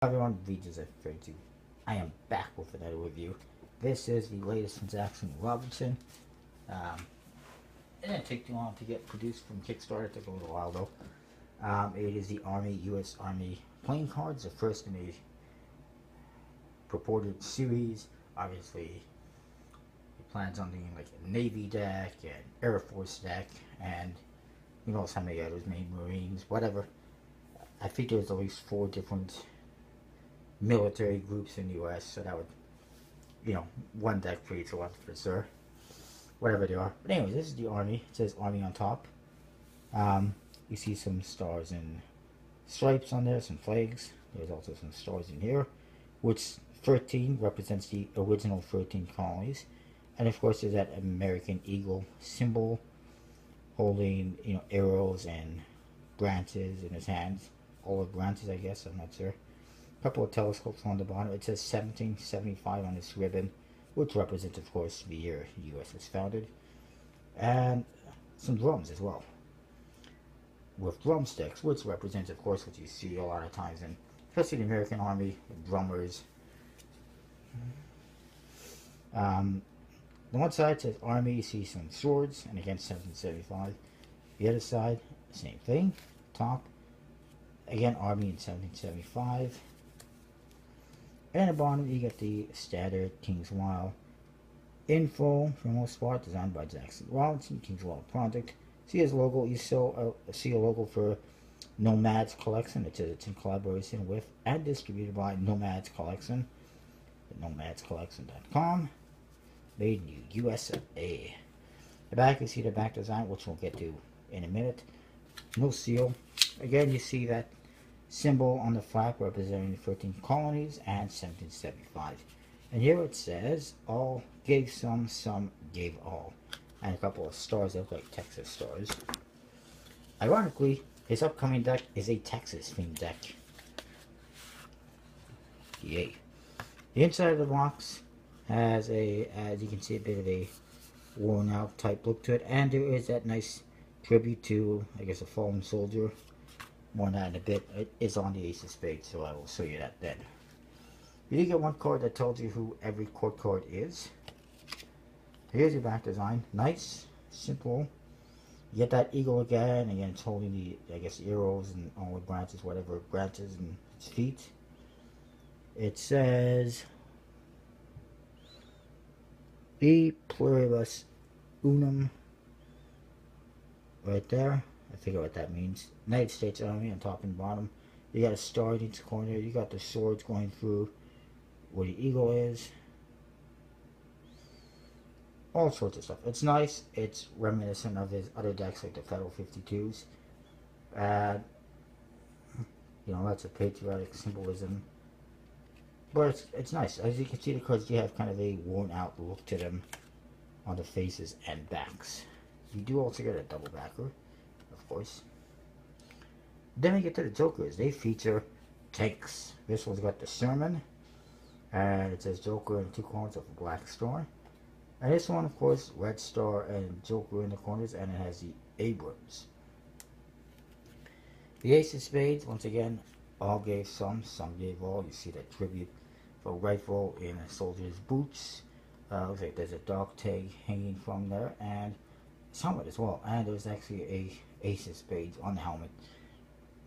Everyone, VJs at 32. I am back with another review. This is the latest from Jackson Robinson. Um, it didn't take too long to get produced from Kickstarter. It took a little while though. It is the U.S. Army playing cards, the first in a purported series. Obviously, he plans on doing like a Navy deck and Air Force deck, and who knows how many others, maybe Marines, whatever. I think there's at least 4 different military groups in the U.S., so that would, one deck for each one for sure, whatever they are. But anyways, this is the Army. It says Army on top. You see some stars and stripes on there, some flags. There's also some stars in here, which 13 represents the original 13 colonies. And of course, there's that American eagle symbol holding, arrows and branches in his hands. Olive branches, I guess, I'm not sure. Couple of telescopes on the bottom. It says 1775 on this ribbon, which represents, of course, the year the U.S. was founded. And some drums as well, with drumsticks, which represents, of course, what you see a lot of times in, especially the American Army, drummers. The one side says Army, you see some swords, and again, 1775. The other side, same thing, top. Again, Army in 1775. And at the bottom, you get the standard Kingswell info for the most part, designed by Jackson Robinson, Kingswell Project. See his logo. You see a logo for Nomads Collection. It says it's in collaboration with and distributed by Nomads Collection at nomadscollection.com. Made in USA. The back, you see the back design, which we'll get to in a minute. No seal. Again, you see that symbol on the flap representing the 13 colonies and 1775. And here it says, all gave some gave all. And a couple of stars that look like Texas stars. Ironically, his upcoming deck is a Texas themed deck. Yay. The inside of the box has as you can see, a bit of a worn out type look to it. And there is that nice tribute to, I guess, a fallen soldier. More on that in a bit. It is on the Ace of Spades, so I will show you that then. You do get one card that tells you who every court card is. Here's your back design. Nice, simple. You get that eagle again. Again, it's holding the, I guess, arrows and all the branches, whatever branches and its feet. It says, "E pluribus unum," right there. I figure what that means. United States Army on top and bottom. You got a star in each corner. You got the swords going through where the eagle is. All sorts of stuff. It's nice. It's reminiscent of his other decks like the Federal 52s. Lots of patriotic symbolism. But it's nice. As you can see, the cards do have kind of a worn out look to them on the faces and backs. You do also get a double backer, of course. Then we get to the Jokers. They feature tanks. This one's got the Sherman, and it says Joker in 2 corners of a black star. And this one, of course, red star and Joker in the corners, and it has the Abrams. The Ace of Spades, once again, all gave some gave all. You see that tribute for a rifle in a soldier's boots. Looks like there's a dog tag hanging from there, and his helmet as well. And there's actually a Ace of Spades on the helmet.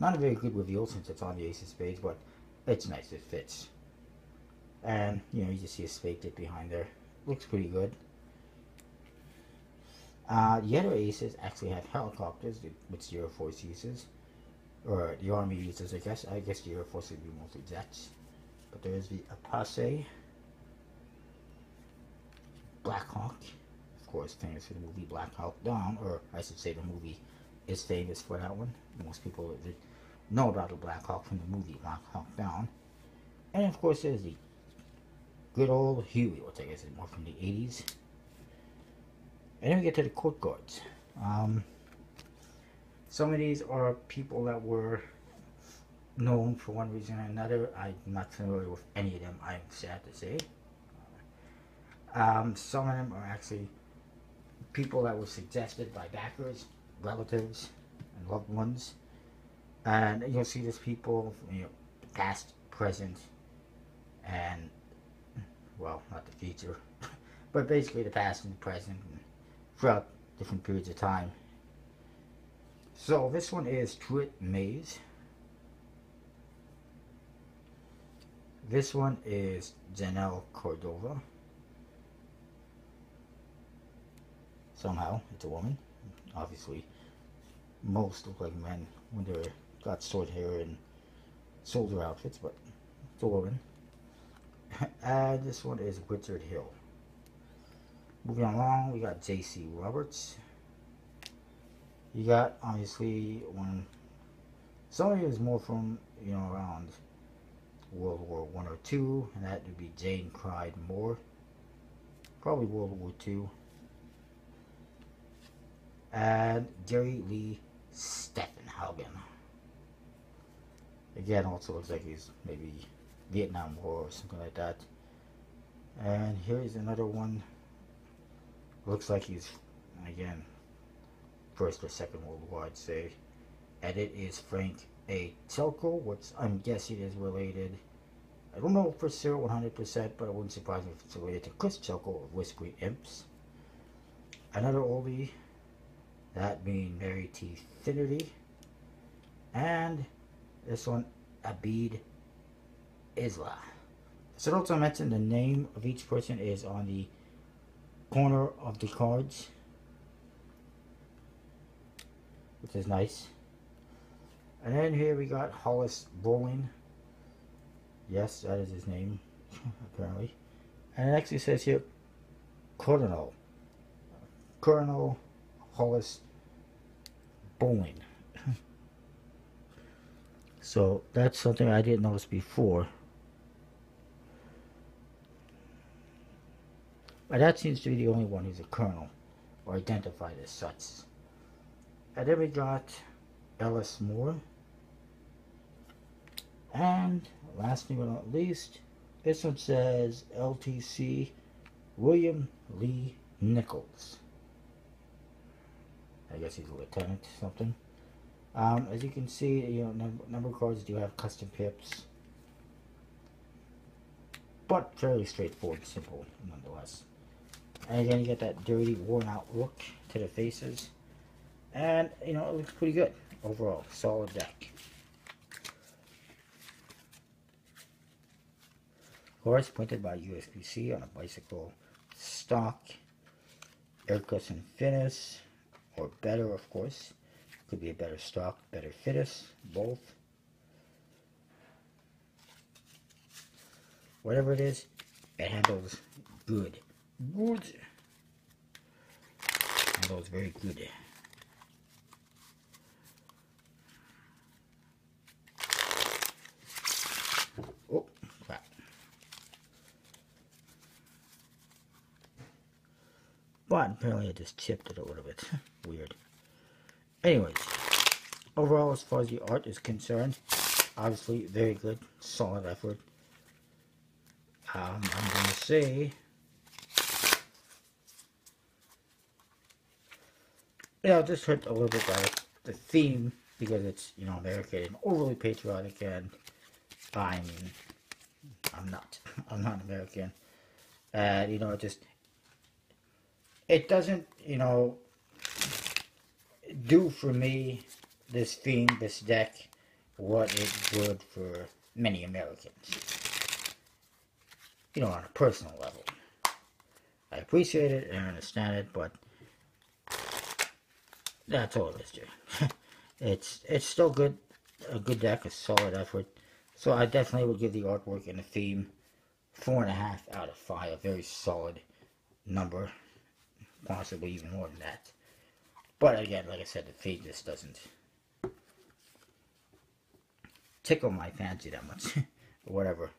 Not a very good reveal since it's on the Ace of Spades, but it's nice, it fits. And, you just see a spade tip behind there. Looks pretty good. The other aces actually have helicopters, which the Air Force uses. Or the Army uses, I guess. I guess the Air Force would be mostly jets. But there's the Apache. Black Hawk. Of course, famous for the movie Black Hawk Down. Or I should say the movie is famous for that one. Most people know about the Black Hawk from the movie Black Hawk Down. And of course there's the good old Huey, which I guess is more from the 80s. And then we get to the court cards. Some of these are people that were known for one reason or another. I'm not familiar with any of them, I'm sad to say. Some of them are actually people that were suggested by backers, relatives, and loved ones. And you'll see these people, past present, and, well, not the future, but basically the past and the present, and throughout different periods of time. So this one is Truett Mays. This one is Janelle Cordova. Somehow it's a woman. Obviously, most look like men when they got short hair and soldier outfits, but it's a woman. And this one is Richard Hill. Moving along, we got J.C. Roberts. You got, obviously, one. Some of it is more from, around World War I or II, and that would be Jane Clyde Moore. Probably World War II. And Gary Lee Steffenhagen. Again, also looks like he's maybe Vietnam War or something like that. And here's another one. Looks like he's, again, First or Second World War, I'd say. And it is Frank A. Chelko, which I'm guessing is related. I don't know for sure 100%, but it wouldn't surprise me if it's related to Chris Chelko of Whiskey Imps. Another oldie, that being Mary T. Finnerty. And this one, Abid Isla. So also mention the name of each person is on the corner of the cards, which is nice. And then here we got Hollis Bowling. Yes, that is his name, apparently. And it actually says here, Colonel Hollis Bowling. So that's something I didn't notice before. But that seems to be the only one who's a colonel, or identified as such. And then we got Ellis Moore. And last but not least, this one says LTC William Lee Nichols. I guess he's a lieutenant or something. As you can see, number cards do have custom pips, but fairly straightforward and simple nonetheless. And again, you get that dirty, worn out look to the faces. And, it looks pretty good overall. Solid deck. Horse printed by USPC on a bicycle stock. Air cushion finish, or better, of course. Could be a better stock, better finish, both. Whatever it is, it handles good. Handles very good. Oh, crap. But apparently I just chipped it a little bit. Weird. Anyways, overall, as far as the art is concerned, obviously very good, solid effort. I'm going to say, just hurt a little bit by the theme, because it's, American and overly patriotic, and I mean, I'm not American. And, it doesn't, do for me, this theme, this deck, what it would for many Americans. On a personal level. I appreciate it and I understand it, but that's all it is, Jay. It's still good, a good deck, a solid effort. So I definitely would give the artwork and the theme 4.5 out of 5, a very solid number, possibly even more than that. But again, like I said, the theme just doesn't tickle my fancy that much, or whatever.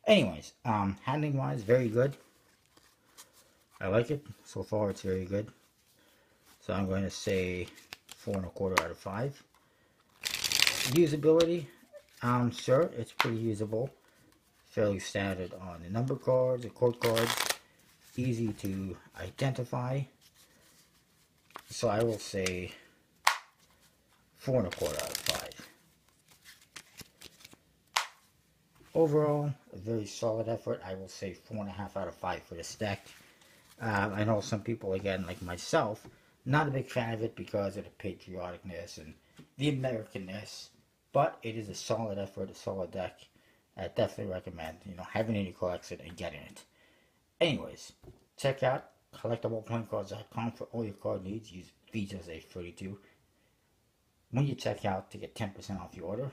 Anyways, handling wise, very good. I like it. So far, it's very good. So I'm going to say 4.25 out of 5. Usability, sure, it's pretty usable. Fairly standard on the number cards, the quote cards. Easy to identify. So I will say 4.25 out of 5. overall, a very solid effort. I will say 4.5 out of 5 for this deck. I know some people, again, like myself, not a big fan of it because of the patrioticness and the Americanness, but it is a solid effort, a solid deck. I definitely recommend, having it in your collection and getting it. Anyways, check out collectiblepointcards.com for all your card needs. Use VJose32 when you check out to get 10% off your order.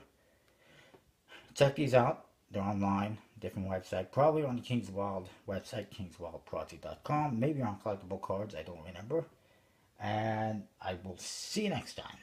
Check these out. They're online, different website, probably on the Kings Wild website, kingswildproject.com, maybe on Collectible Cards, I don't remember. And I will see you next time.